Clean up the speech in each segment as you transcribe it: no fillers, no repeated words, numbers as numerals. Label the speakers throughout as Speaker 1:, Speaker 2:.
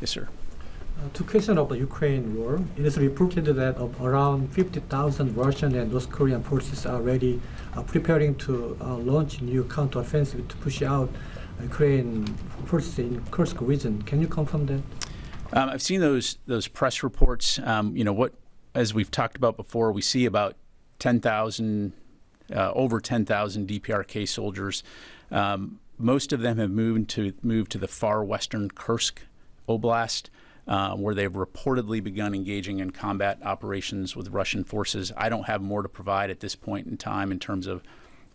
Speaker 1: Yes, sir.
Speaker 2: To question of the Ukraine war, it is reported that around 50,000 Russian and North Korean forces are already preparing to launch new counteroffensive to push out Ukraine forces in Kursk region. Can you confirm that?
Speaker 1: I've seen those press reports. As we've talked about before, we see about 10,000, over 10,000 DPRK soldiers. Most of them have moved to the far western Kursk Oblast, where they've reportedly begun engaging in combat operations with Russian forces. I don't have more to provide at this point in time in terms of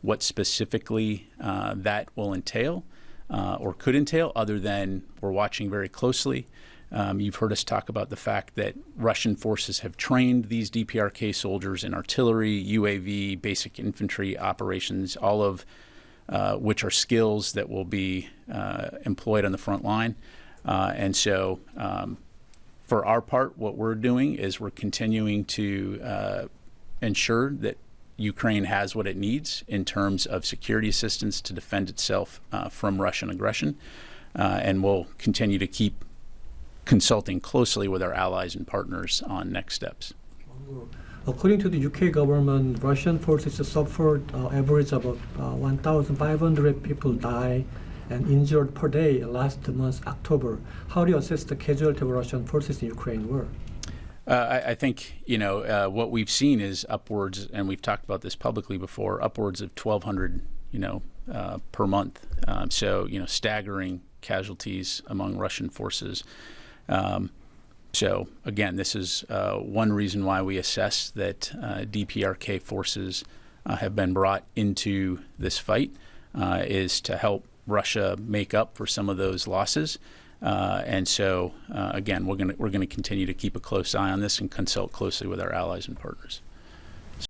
Speaker 1: what specifically that will entail or could entail, other than we're watching very closely. You've heard us talk about the fact that Russian forces have trained these DPRK soldiers in artillery, UAV, basic infantry operations, all of which are skills that will be employed on the front line. And so for our part, what we're doing is we're continuing to ensure that Ukraine has what it needs in terms of security assistance to defend itself from Russian aggression. And we'll continue to keep consulting closely with our allies and partners on next steps.
Speaker 2: According to the UK government, Russian forces suffered average about 1,500 people die and injured per day last month, October. How do you assess the casualty of Russian forces in Ukraine war?
Speaker 1: I think, what we've seen is upwards, and we've talked about this publicly before, upwards of 1,200, per month. Staggering casualties among Russian forces. So again, this is one reason why we assess that DPRK forces have been brought into this fight, is to help Russia make up for some of those losses. Again, we're going to continue to keep a close eye on this and consult closely with our allies and partners.